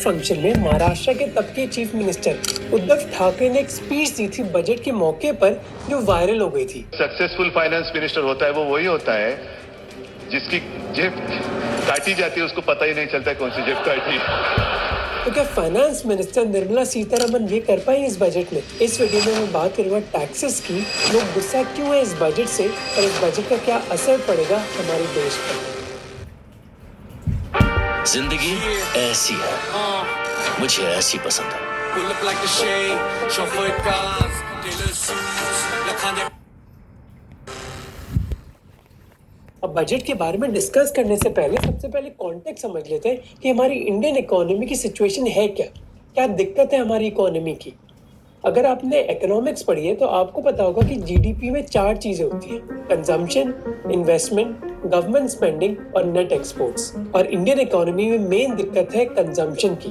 Function में महाराष्ट्र के तब के चीफ मिनिस्टर उद्धव ठाकरे ने एक स्पीच दी थी बजट के मौके पर जो वायरल हो गई थी। सक्सेसफुल फाइनेंस मिनिस्टर होता है वो वही होता है जिसकी जेब काटी जाती है उसको पता ही नहीं चलता कौन सी जेब काटी। तो क्या फाइनेंस मिनिस्टर निर्मला सीतारमण ये कर पाई इस बजट में? इस वीडियो में मैं बात करूंगा टैक्सेस की, लोग गुस्सा क्यों है इस बजट से और इस बजट का क्या असर पड़ेगा हमारे देश पर। जिंदगी ऐसी है, मुझे ऐसी पसंद है। अब बजट के बारे में डिस्कस करने से पहले सबसे पहले कॉन्टेक्स्ट समझ लेते हैं कि हमारी इंडियन इकोनॉमी की सिचुएशन है क्या दिक्कत है हमारी इकोनॉमी की। अगर आपने इकोनॉमिक्स पढ़ी है तो आपको पता होगा कि जीडीपी में 4 चीजें होती हैं: कंजम्पशन, इन्वेस्टमेंट, गवर्नमेंट स्पेंडिंग और नेट एक्सपोर्ट्स। और इंडियन इकोनॉमी में मेन दिक्कत है कंजम्पशन की,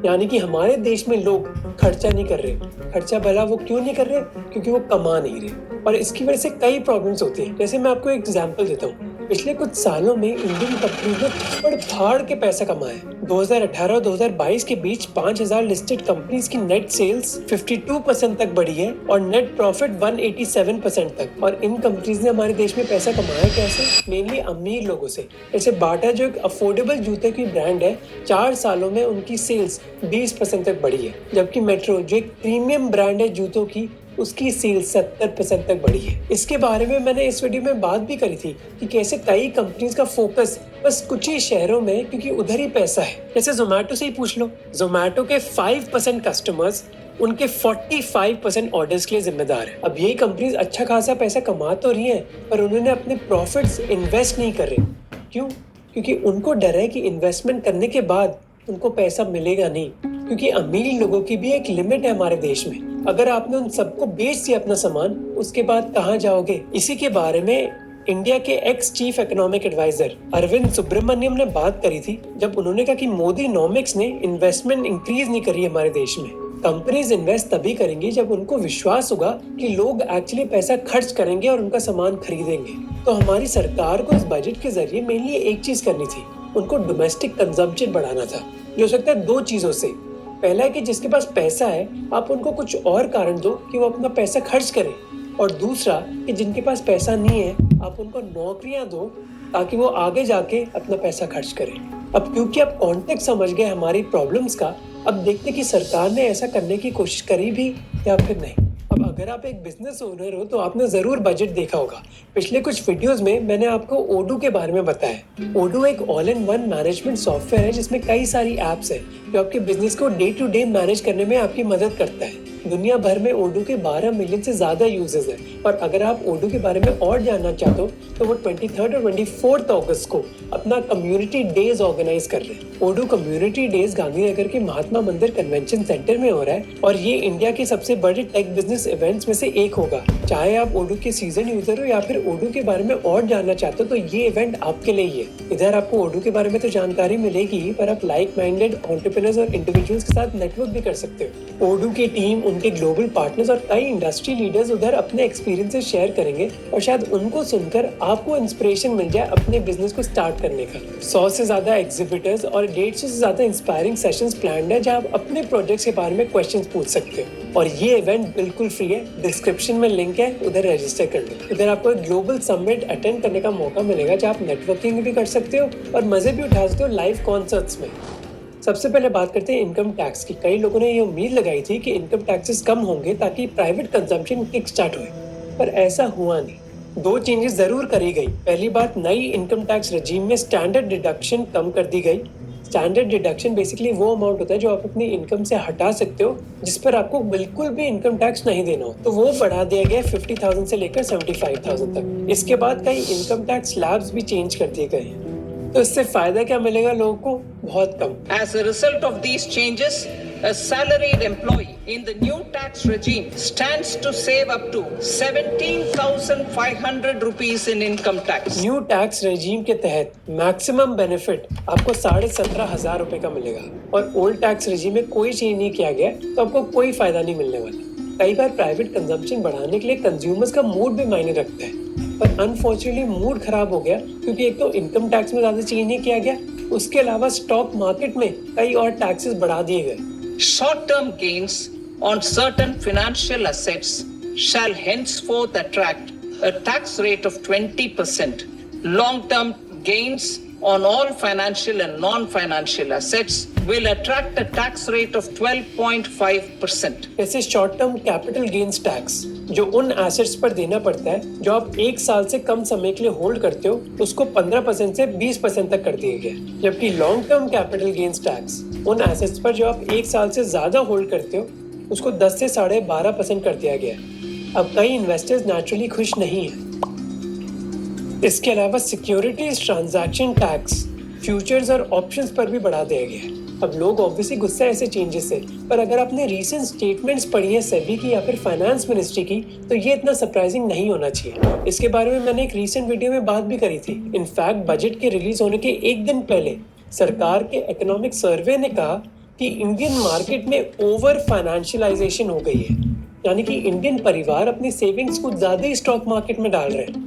यानी कि हमारे देश में लोग खर्चा नहीं कर रहे। खर्चा भला वो क्यों नहीं कर रहे? क्योंकि वो कमा नहीं रहे, और इसकी वजह से कई प्रॉब्लम्स होती हैं। जैसे मैं आपको एक एग्जांपल देता हूँ। पिछले कुछ सालों में इंडियन कंपनीज ने बड़ फाड़ के पैसा कमाया। 2018 और 2022 के बीच 5000 लिस्टेड कंपनीज की नेट सेल्स 52% तक बढ़ी है और नेट प्रॉफिट 187% तक। और इन कंपनीज ने हमारे देश में पैसा कमाया कैसे? मेनली अमीर लोगों से। जैसे बाटा जो एक अफोर्डेबल जूते की ब्रांड है, 4 सालों में उनकी सेल्स 20% तक बढ़ी है, जबकि मेट्रो जो एक प्रीमियम ब्रांड है जूतों की, उसकी सेल्स 70% तक बढ़ी है। इसके बारे में मैंने इस वीडियो में बात भी करी थी कि कैसे कई कंपनीज का फोकस बस कुछ ही शहरों में, क्योंकि उधर ही पैसा है। जैसे जोमेटो से ही पूछ लो, जोमेटो के 5% कस्टमर्स उनके 45% ऑर्डर्स के लिए जिम्मेदार है। अब ये कंपनीज अच्छा खासा पैसा कमा तो रही हैं, पर उन्होंने अपने प्रॉफिट्स इन्वेस्ट नहीं कर रहे। क्यों? क्योंकि उनको डर है कि इन्वेस्टमेंट करने के बाद उनको पैसा मिलेगा नहीं, क्योंकि अमीर लोगों की भी एक लिमिट है हमारे देश में। अगर आपने उन सबको बेच दिया अपना सामान, उसके बाद कहाँ जाओगे? इसी के बारे में इंडिया के ex chief economic adviser Arvind Subramanian ने बात करी थी, जब उन्होंने कहा कि मोदी नॉमिक्स ने इन्वेस्टमेंट इंक्रीज नहीं करी हमारे देश में। कंपनीज इन्वेस्ट तभी करेंगी जब उनको विश्वास होगा कि लोग एक्चुअली पैसा खर्च करेंगे और उनका सामान खरीदेंगे। तो हमारी सरकार को इस बजट के जरिए मेनली एक चीज करनी थी, उनको डोमेस्टिक कंजम्पशन बढ़ाना था। जो हो सकता है 2 चीजों से। पहला है कि जिसके पास पैसा है आप उनको कुछ और कारण दो कि वो अपना पैसा खर्च करें, और दूसरा कि जिनके पास पैसा नहीं है आप उनको नौकरियां दो ताकि वो आगे जाके अपना पैसा खर्च करें। अब क्योंकि आप कॉन्टेक्स्ट समझ गए हमारी प्रॉब्लम्स का, अब देखते कि सरकार ने ऐसा करने की कोशिश करी भी या फिर नहीं। अब अगर आप एक बिजनेस ओनर हो तो आपने जरूर बजट देखा होगा। पिछले कुछ वीडियोस में मैंने आपको ओडू के बारे में बताया। ओडू एक all in one management software है जिसमें कई सारी एप्स है जो आपके बिजनेस को डे टू डे मैनेज करने में आपकी मदद करता है। दुनिया भर में ओडू के 12 मिलियन से ज्यादा यूजर्स हैं, और अगर आप ओडू के बारे में और जानना चाहते हो तो वो 23 और 24 अगस्त को अपना कम्युनिटी डेज ऑर्गेनाइज कर रहे हैं। ओडू कम्युनिटी डेज गांधीनगर के महात्मा मंदिर कन्वेंशन सेंटर में हो रहा है, और ये इंडिया के सबसे बड़े टेक बिजनेस इवेंट्स में से एक होगा। चाहे आप ओडू के सीजन यूजर हो या फिर ओडू के बारे में और जानना चाहते हो तो ये इवेंट आपके लिए ही है। इधर आपको ओडू के बारे में तो जानकारी मिलेगी, पर आप लाइक माइंडेड एंटरप्रेन्योर्स और इंडिविजुअल्स के साथ नेटवर्क भी कर सकते हो। ओडू की टीम, उनके ग्लोबल पार्टनर्स और कई इंडस्ट्री लीडर्स उधर अपने एक्सपीरियंसेस शेयर करेंगे, और शायद उनको सुनकर आपको इंस्पिरेशन मिल जाए अपने बिजनेस को स्टार्ट करने का। 100 से ज्यादा एग्जिबिटर्स और 150 से ज्यादा इंस्पायरिंग सेशंस प्लान्ड है जहां आप अपने प्रोजेक्ट्स के बारे में क्वेश्चंस पूछ सकते हो। और ये इवेंट बिल्कुल फ्री है, डिस्क्रिप्शन में लिंक है, उधर रजिस्टर कर लो। इधर आपको एक ग्लोबल समिट अटेंड करने का मौका मिलेगा जहाँ आप नेटवर्किंग भी कर सकते हो और मजे भी उठा सकते हो लाइव कॉन्सर्ट्स में। सबसे पहले बात करते हैं इनकम टैक्स की। कई लोगों ने ये उम्मीद लगाई थी कि इनकम टैक्सेस कम होंगे ताकि प्राइवेट कंजम्पशन किक स्टार्ट हुए, पर ऐसा हुआ नहीं। 2 चेंजेस जरूर करी गई। पहली बात, नई इनकम टैक्स रजीम में स्टैंडर्ड डिडक्शन कम कर दी गई। स्टैंडर्ड डिडक्शन बेसिकली वो अमाउंट होता है जो आप अपनी इनकम से हटा सकते हो जिस पर आपको बिल्कुल भी इनकम टैक्स नहीं देना हो, तो वो बढ़ा दिया गया 50,000 से लेकर 75,000 तक। इसके बाद कई इनकम टैक्स स्लैब्स भी चेंज कर दिए गए हैं। तो इससे फायदा क्या मिलेगा लोगों को? बहुत कम। As a result of these changes, a salaried employee in the new tax regime stands to save up to 17,500 rupees in income tax. New tax regime के तहत मैक्सिमम बेनिफिट आपको 17,500 रुपए का मिलेगा, और ओल्ड टैक्स रेजिम में कोई change नहीं किया गया तो आपको कोई फायदा नहीं मिलने वाला। कई बार प्राइवेट कंजम्पशन बढ़ाने के लिए कंज्यूमर्स का मूड भी मायने रखता है, पर अनफॉर्चुनेटली मूड खराब हो गया क्योंकि एक तो इनकम टैक्स में ज्यादा चेंज नहीं किया गया, उसके अलावा स्टॉक मार्केट में कई और टैक्सेस बढ़ा दिए गए। Short-term gains on certain financial assets shall henceforth attract a tax rate of 20%. Long-term gains on all financial and non-financial assets will attract a tax rate of 12.5%. जैसे short term capital gains tax जो उन assets पर देना पड़ता है जो आप एक साल से कम समय के लिए होल्ड करते हो, उसको 15% से 20% तक कर दिया गया। जबकि long term capital gains tax उन एसेट्स पर जो आप एक साल से ज्यादा होल्ड करते हो, उसको 10 से 12.5% कर दिया गया। अब कई इन्वेस्टर्स नेचुरली खुश नहीं हैं। इसके अलावा सिक्योरिटीज ट्रांजैक्शन टैक्स फ्यूचर्स और ऑप्शंस पर भी बढ़ा दिया गया है। अब लोग ऑब्वियसली गुस्सा है ऐसे चेंजेस से, पर अगर आपने रीसेंट स्टेटमेंट्स पढ़ी है सेबी की या फिर फाइनेंस मिनिस्ट्री की, तो ये इतना सरप्राइजिंग नहीं होना चाहिए। इसके बारे में मैंने एक रीसेंट वीडियो में बात भी करी थी। इनफैक्ट बजट के रिलीज होने के एक दिन पहले सरकार के इकोनॉमिक सर्वे ने कहा कि इंडियन मार्केट में ओवर फाइनेंशियलाइजेशन हो गई है, यानी कि इंडियन परिवार अपनी सेविंग्स को ज्यादा ही स्टॉक मार्केट में डाल रहे हैं।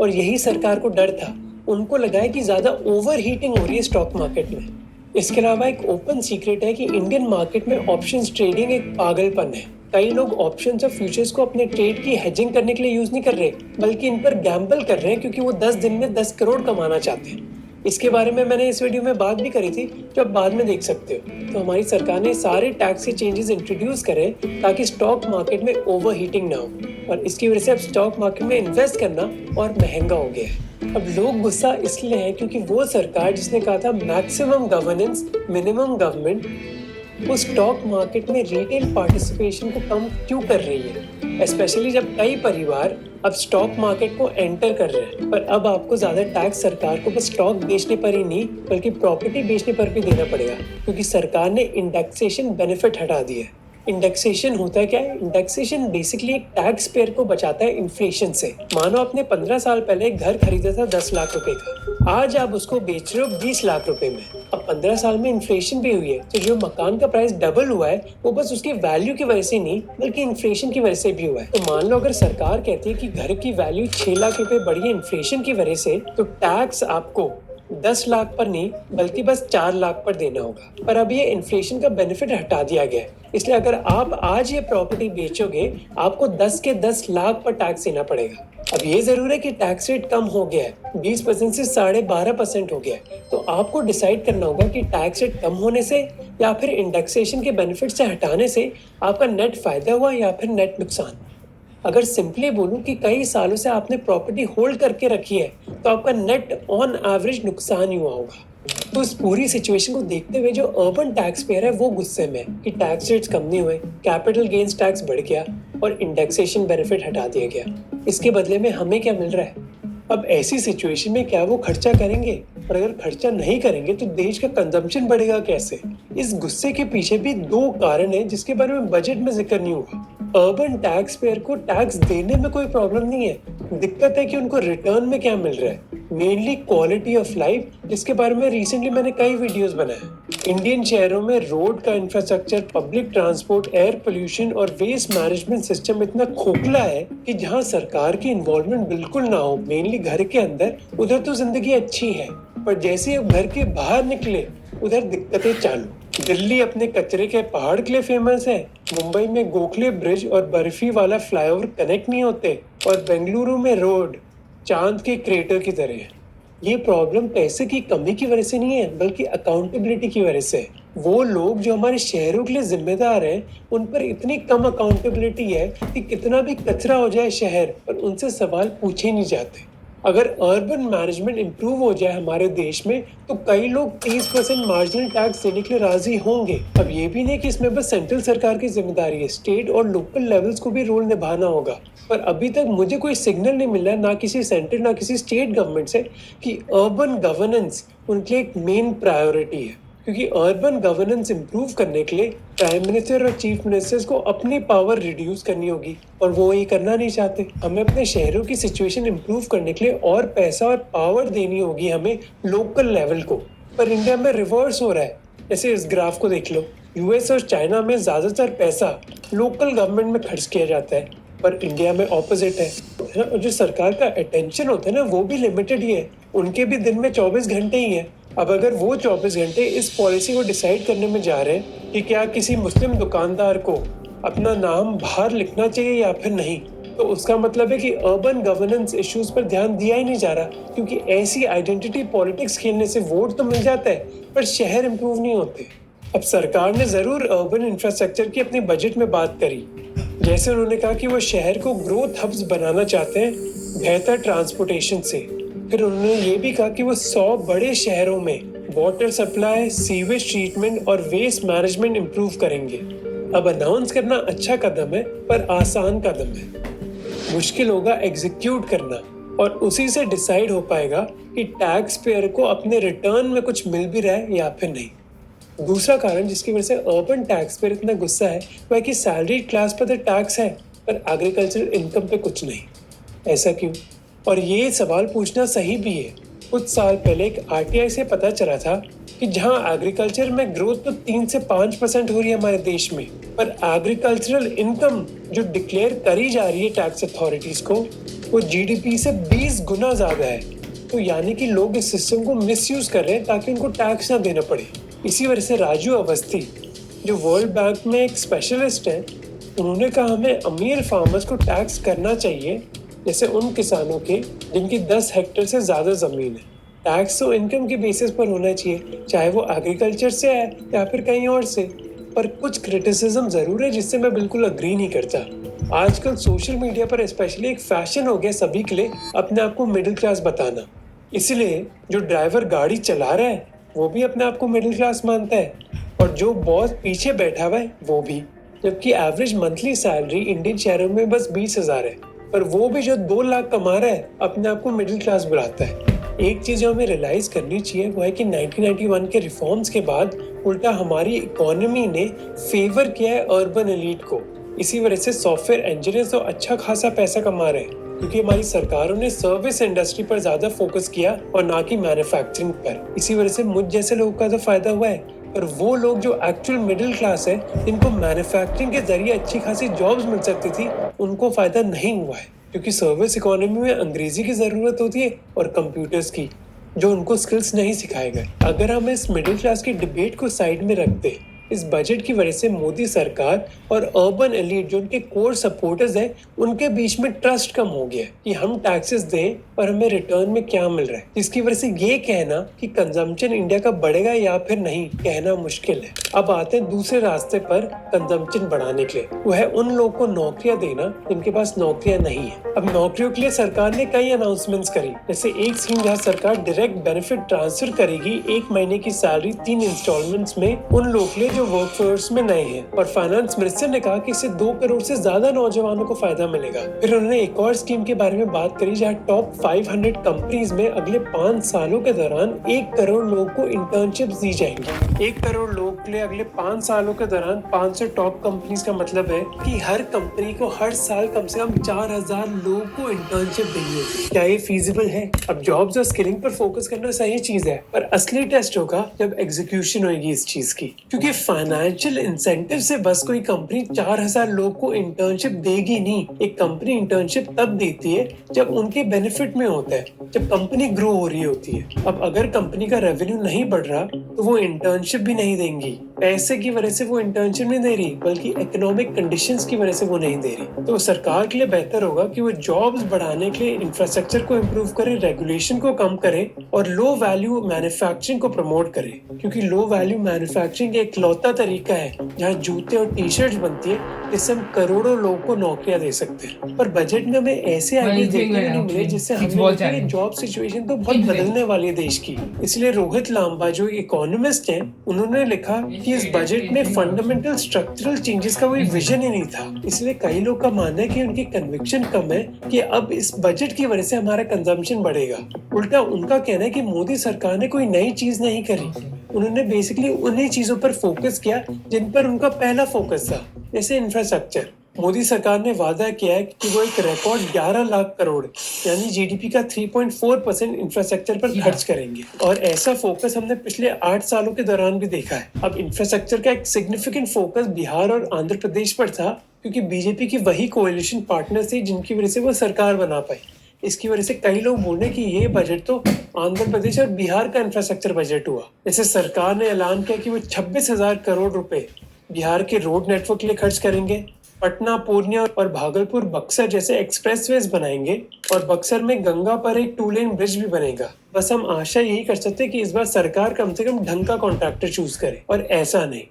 और यही सरकार को डर था, उनको लगा है कि ज्यादा ओवर हीटिंग हो रही है स्टॉक मार्केट में। इसके अलावा एक ओपन सीक्रेट है कि इंडियन मार्केट में ऑप्शंस ट्रेडिंग एक पागलपन है। कई लोग ऑप्शंस और फ्यूचर्स को अपने ट्रेड की हेजिंग करने के लिए यूज नहीं कर रहे, बल्कि इन पर गैम्बल कर रहे हैं क्योंकि वो 10 दिन में 10 करोड़ कमाना चाहते हैं। इसके बारे में मैंने इस वीडियो में बात भी करी थी, जो आप बाद में देख सकते हो। तो हमारी सरकार ने सारे टैक्स के चेंजेस इंट्रोड्यूस करे ताकि स्टॉक मार्केट में ओवर हीटिंग ना हो, और इसकी वजह से अब स्टॉक मार्केट में इन्वेस्ट करना और महंगा हो गया है। अब लोग गुस्सा इसलिए है क्योंकि वो सरकार जिसने कहा था मैक्सिमम गवर्नेंस मिनिमम गवर्नमेंट, वो स्टॉक मार्केट में रिटेल पार्टिसिपेशन को कम क्यों कर रही है, स्पेशली जब कई परिवार अब स्टॉक मार्केट को एंटर कर रहे हैं। पर अब आपको ज्यादा टैक्स सरकार को बस स्टॉक बेचने पर ही नहीं बल्कि प्रॉपर्टी बेचने पर भी देना पड़ेगा, क्योंकि सरकार ने इंडेक्सेशन बेनिफिट हटा दिया है। इंडेक्सेशन होता है क्या है? इंडेक्सेशन बेसिकली एक टैक्स पेयर को बचाता है इन्फ्लेशन से। मानो आपने 15 साल पहले एक घर खरीदा था 10 लाख रुपए का, आज आप उसको बेच रहे हो 20 लाख रुपए में। अब 15 साल में इन्फ्लेशन भी हुई है, तो जो मकान का प्राइस डबल हुआ है वो बस उसकी वैल्यू की वजह से नहीं बल्कि इन्फ्लेशन की वजह से भी हुआ है। तो मान लो अगर सरकार कहती है कि घर की वैल्यू 6 लाख रुपए बढ़ी है इन्फ्लेशन की वजह से, तो टैक्स आपको 10 लाख पर नहीं बल्कि बस 4 लाख पर देना होगा। पर अब ये इन्फ्लेशन का बेनिफिट हटा दिया गया है, इसलिए अगर आप आज ये प्रॉपर्टी बेचोगे आपको 10 के 10 लाख पर टैक्स देना पड़ेगा। अब ये जरूर है कि टैक्स रेट कम हो गया है, 20% से 12.5% हो गया है, तो आपको डिसाइड करना होगा कि टैक्स रेट कम होने से या फिर इंडेक्सेशन के बेनिफिट से हटाने से आपका नेट फायदा हुआ या फिर नेट नुकसान। अगर सिंपली बोलूं कि कई सालों से आपने प्रॉपर्टी होल्ड करके रखी है, तो आपका नेट ऑन एवरेज नुकसान ही हुआ होगा। तो इस पूरी सिचुएशन को देखते हुए जो अर्बन टैक्स पेयर है वो गुस्से में कि टैक्स रेट्स कम नहीं हुए, कैपिटल गेन्स टैक्स बढ़ गया और इंडेक्सेशन बेनिफिट हटा दिया गया। इसके बदले में हमें क्या मिल रहा है? अब ऐसी सिचुएशन में क्या वो खर्चा करेंगे? और अगर खर्चा नहीं करेंगे तो देश का कंजम्पशन बढ़ेगा कैसे? इस गुस्से के पीछे भी 2 कारण है जिसके बारे में बजट में जिक्र नहीं हुआ। अर्बन टैक्स पेयर को टैक्स देने में कोई प्रॉब्लम नहीं है, दिक्कत है कि उनको रिटर्न में क्या मिल रहा है, मेनली क्वालिटी ऑफ लाइफ, जिसके बारे में रिसेंटली मैंने कई वीडियोस बनाए। इंडियन शहरों में रोड का infrastructure, public transport, air pollution और वेस्ट मैनेजमेंट सिस्टम इतना खोखला है कि जहां सरकार की इन्वॉल्वमेंट बिल्कुल ना हो, मेनली घर के अंदर, उधर तो जिंदगी अच्छी है, पर जैसे अब घर के बाहर निकले उधर दिक्कतें चालू। दिल्ली अपने कचरे के पहाड़ के लिए फेमस है, मुंबई में गोखले ब्रिज और बर्फी वाला फ्लाईओवर कनेक्ट नहीं होते, और बेंगलुरु में रोड चांद के क्रेटर की तरह है। ये प्रॉब्लम पैसे की कमी की वजह से नहीं है बल्कि अकाउंटेबिलिटी की वजह से। वो लोग जो हमारे शहरों के लिए जिम्मेदार हैं, उन पर इतनी कम अकाउंटेबिलिटी है कि कितना भी कचरा हो जाए शहर पर उनसे सवाल पूछे नहीं जाते। अगर अर्बन मैनेजमेंट इंप्रूव हो जाए हमारे देश में, तो कई लोग 30% मार्जिनल टैक्स देने के लिए राजी होंगे। अब ये भी नहीं कि इसमें बस सेंट्रल सरकार की जिम्मेदारी है, स्टेट और लोकल लेवल्स को भी रोल निभाना होगा। पर अभी तक मुझे कोई सिग्नल नहीं मिला ना किसी सेंट्रल ना किसी स्टेट गवर्नमेंट से कि अर्बन गवर्नेंस उनके लिए एक मेन प्रायोरिटी है, क्योंकि अर्बन गवर्नेंस इंप्रूव करने के लिए प्राइम मिनिस्टर और चीफ मिनिस्टर्स को अपनी पावर रिड्यूस करनी होगी, और वो ये करना नहीं चाहते। हमें अपने शहरों की सिचुएशन इंप्रूव करने के लिए और पैसा और पावर देनी होगी हमें लोकल लेवल को, पर इंडिया में रिवर्स हो रहा है। जैसे इस ग्राफ को देख लो, यूएस और चाइना में ज्यादातर पैसा लोकल गवर्नमेंट में खर्च किया जाता है, पर इंडिया में ऑपोजिट है ना। और जो सरकार का अटेंशन होता है ना, वो भी लिमिटेड ही है। उनके भी दिन में 24 घंटे ही है। अब अगर वो 24 घंटे इस पॉलिसी को डिसाइड करने में जा रहे हैं कि क्या किसी मुस्लिम दुकानदार को अपना नाम बाहर लिखना चाहिए या फिर नहीं, तो उसका मतलब है कि अर्बन गवर्नेंस इश्यूज पर ध्यान दिया ही नहीं जा रहा। क्योंकि ऐसी आइडेंटिटी पॉलिटिक्स खेलने से वोट तो मिल जाता है, पर शहर इंप्रूव नहीं होते। अब सरकार ने जरूर अर्बन इंफ्रास्ट्रक्चर की अपने बजट में बात करी। जैसे उन्होंने कहा कि वो शहर को ग्रोथ हब्स बनाना चाहते हैं बेहतर ट्रांसपोर्टेशन से। फिर उन्होंने ये भी कहा कि वो 100 बड़े शहरों में वाटर सप्लाई, सीवेज ट्रीटमेंट और वेस्ट मैनेजमेंट इंप्रूव करेंगे। अब अनाउंस करना अच्छा कदम है, पर आसान कदम है। मुश्किल होगा एग्जीक्यूट करना, और उसी से डिसाइड हो पाएगा कि टैक्स पेयर को अपने रिटर्न में कुछ मिल भी रहा है या फिर नहीं। दूसरा कारण जिसकी वजह से अर्बन टैक्स पेयर इतना गुस्सा है वह है कि सैलरी क्लास पर तो टैक्स है, पर एग्रीकल्चरल इनकम पे कुछ नहीं। ऐसा क्यों? और ये सवाल पूछना सही भी है। कुछ साल पहले एक आरटीआई से पता चला था कि जहां एग्रीकल्चर में ग्रोथ तो 3 से 5% हो रही है हमारे देश में, पर एग्रीकल्चरल इनकम जो डिक्लेयर करी जा रही है टैक्स अथॉरिटीज को, वो जीडीपी से 20 गुना ज्यादा है। तो यानी कि लोग इस सिस्टम को मिसयूज कर रहे हैं ताकि उनको टैक्स ना देना पड़े। इसी वजह से राजू अवस्थी, जो वर्ल्ड बैंक में एक स्पेशलिस्ट है, उन्होंने कहा हमें अमीर फार्मर्स को टैक्स करना चाहिए, जैसे उन किसानों के जिनकी 10 हेक्टेयर से ज्यादा जमीन है। टैक्स तो इनकम के बेसिस पर होना चाहिए, चाहे वो एग्रीकल्चर से है या फिर कहीं और से। पर कुछ क्रिटिसिज्म जरूर है जिससे मैं बिल्कुल अग्री नहीं करता। आजकल सोशल मीडिया पर स्पेशली एक फैशन हो गया सभी के लिए अपने आप को मिडिल क्लास बताना। इसलिए जो ड्राइवर गाड़ी चला रहा है वो भी अपने आप को मिडिल क्लास मानता है, और जो बॉस पीछे बैठा हुआ है वो भी। जबकि एवरेज मंथली सैलरी इंडियन शहरों में बस 20,000 है, पर वो भी जो 2 लाख कमा रहा है अपने आप को मिडिल क्लास बुलाता है। एक चीज जो हमें रियलाइज करनी चाहिए वो है कि 1991 के रिफॉर्म्स के बाद उल्टा हमारी इकोनॉमी ने फेवर किया है अर्बन एलीट को। इसी वजह से सॉफ्टवेयर इंजीनियर्स तो अच्छा खासा पैसा कमा रहे हैं, क्योंकि हमारी सरकारों ने सर्विस इंडस्ट्री पर ज्यादा फोकस किया और ना कि मैन्युफैक्चरिंग पर। इसी वजह से मुझ जैसे लोगों का तो फायदा हुआ है, पर वो लोग जो एक्चुअल मिडिल क्लास है, जिनको मैन्युफैक्चरिंग के जरिए अच्छी खासी जॉब्स मिल सकती थी, उनको फायदा नहीं हुआ है। क्योंकि सर्विस इकोनॉमी में अंग्रेजी की जरूरत होती है और कंप्यूटर्स की, जो उनको स्किल्स नहीं सिखाए गए। अगर हम इस मिडिल क्लास की डिबेट को साइड में रखते, इस बजट की वजह से मोदी सरकार और अर्बन एलीट जो उनके कोर सपोर्टर्स हैं, उनके बीच में ट्रस्ट कम हो गया कि हम टैक्सेस दें और हमें रिटर्न में क्या मिल रहा है। जिसकी वजह से ये कहना कि कंजम्पशन इंडिया का बढ़ेगा या फिर नहीं, कहना मुश्किल है। अब आते हैं दूसरे रास्ते पर कंजम्पशन बढ़ाने के लिए, वो है उन लोगों को नौकरियां देना जिनके पास नौकरियां नहीं है। अब नौकरियों के लिए सरकार ने कई अनाउंसमेंट्स करी, जैसे एक स्कीम जहाँ सरकार डायरेक्ट बेनिफिट ट्रांसफर करेगी 1 महीने की सैलरी 3 इंस्टॉलमेंट्स में उन लोगों के लिए जो वर्कफोर्स में नए हैं। और फाइनेंस मिनिस्टर ने कहा कि इससे 2 करोड़ से ज्यादा नौजवानों को फायदा मिलेगा। फिर उन्होंने एक और स्कीम के बारे में बात करी जहाँ टॉप 500 कंपनीज में अगले 5 सालों के दौरान 1 करोड़ लोगों को इंटर्नशिप दी जाएंगी। 1 करोड़ लोगों के लिए अगले 5 सालों के दौरान 500 टॉप कंपनीज का मतलब है कि हर कंपनी को हर साल कम से कम 4,000 लोगों को इंटर्नशिप देनी होगी। क्या ये फीजिबल है? अब जॉब्स और स्किलिंग पर फोकस करना सही चीज है, पर असली टेस्ट होगा जब एग्जीक्यूशन होगी इस चीज की। क्योंकि फाइनेंशियल इंसेंटिव से बस कोई कंपनी 4,000 लोगों को इंटर्नशिप देगी नहीं। एक कंपनी इंटर्नशिप तब देती है जब उनके बेनिफिट में होता है, जब कंपनी ग्रो हो रही होती है। अब अगर कंपनी का रेवेन्यू नहीं बढ़ रहा तो वो इंटर्नशिप भी नहीं देंगी। पैसे की वजह से वो इंटर्नशिप नहीं दे रही, बल्कि इकोनॉमिक कंडीशंस की वजह से वो नहीं दे रही। तो सरकार के लिए बेहतर होगा कि वो जॉब्स बढ़ाने के लिए इंफ्रास्ट्रक्चर को इम्प्रूव करे, रेगुलेशन को कम करे और लो वैल्यू मैन्युफैक्चरिंग को प्रमोट करे। क्योंकि लो वैल्यू मैन्युफैक्चरिंग एक लौता तरीका है जहाँ जूते और टी शर्ट बनती है, जिससे हम करोड़ों लोगों को नौकरियां दे सकते हैं। पर बजट में हमें ऐसे आइडिया देखने को नहीं मिले जिससे हमें जॉब सिचुएशन तो बहुत बदलने वाली है देश की। इसलिए रोहित लांबा जो इकोनॉमिस्ट हैं, उन्होंने लिखा कि इस बजट में फंडामेंटल स्ट्रक्चरल चेंजेस का कोई विजन ही नहीं था। इसलिए कई लोग का मानना है कि उनकी कन्विक्शन कम है कि अब इस बजट की वजह से हमारा कंजम्पशन बढ़ेगा। उल्टा उनका कहना है कि मोदी सरकार ने कोई नई चीज नहीं करी। उन्होंने बेसिकली उन्हीं चीजों पर फोकस किया जिन पर उनका पहला फोकस था, जैसे इंफ्रास्ट्रक्चर। मोदी सरकार ने वादा किया है कि वो एक रिकॉर्ड 11 लाख करोड़ यानी जीडीपी का 3.4% इंफ्रास्ट्रक्चर पर खर्च करेंगे और ऐसा फोकस हमने पिछले 8 सालों के दौरान भी देखा है। अब इंफ्रास्ट्रक्चर का एक सिग्निफिकेंट फोकस बिहार और आंध्र प्रदेश पर था क्योंकि बीजेपी की वही कोएलिशन पार्टनर थी जिनकी वजह से वो सरकार बना पाई। इसकी वजह से कई लोग बोल रहे हैं कि ये बजट तो आंध्र प्रदेश और बिहार का इंफ्रास्ट्रक्चर बजट हुआ। जैसे सरकार ने ऐलान किया कि वो 26,000 करोड़ रुपए बिहार के रोड नेटवर्क के लिए खर्च करेंगे, पटना, पूर्णिया और भागलपुर बक्सर जैसे एक्सप्रेसवेज बनाएंगे और बक्सर में गंगा पर एक 2 लेन ब्रिज भी बनेगा। बस हम आशा यही कर सकते हैं कि इस बार सरकार कम से कम ढंग का कॉन्ट्रैक्टर चूज करे और ऐसा नहीं।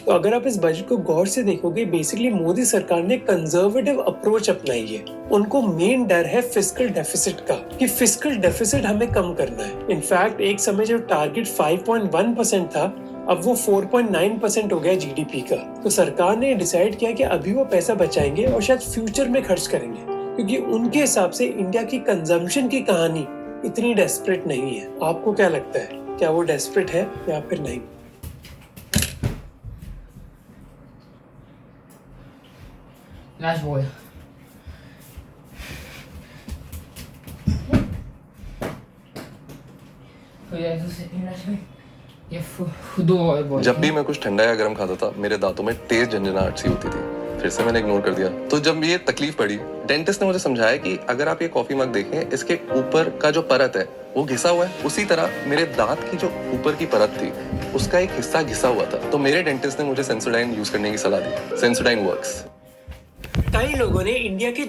तो अगर आप इस बजट को गौर से देखोगे, बेसिकली मोदी सरकार ने कंजर्वेटिव अप्रोच अपनाई है। उनको मेन डर है फिस्कल डेफिसिट का, कि फिस्कल डेफिसिट हमें कम करना है। इनफैक्ट एक समय जो टारगेट 5.1% था, अब वो 4.9% हो गया जीडीपी का। तो सरकार ने डिसाइड किया कि अभी वो पैसा बचाएंगे और शायद फ्यूचर में खर्च करेंगे, क्योंकि उनके हिसाब से इंडिया की कंजम्पशन की कहानी इतनी डेस्परेट नहीं है। आपको क्या लगता है, क्या वो डेस्परेट है या फिर नहीं? Last boy. जब भी मैं कुछ ठंडा या गर्म खाता था, मेरे दांतों में तेज झंझनाहट सी होती थी। फिर से मैंने इग्नोर कर दिया। तो जब ये तकलीफ पड़ी, डेंटिस्ट ने मुझे समझाया कि अगर आप ये कॉफी मग देखें, इसके ऊपर का जो परत है वो घिसा हुआ है। उसी तरह मेरे दांत की जो ऊपर की परत थी, उसका एक हिस्सा घिसा हुआ था। तो मेरे डेंटिस्ट ने मुझे सेंसोडाइन यूज करने की सलाह दी। Sensodyne works. कई लोगों ने इंडिया के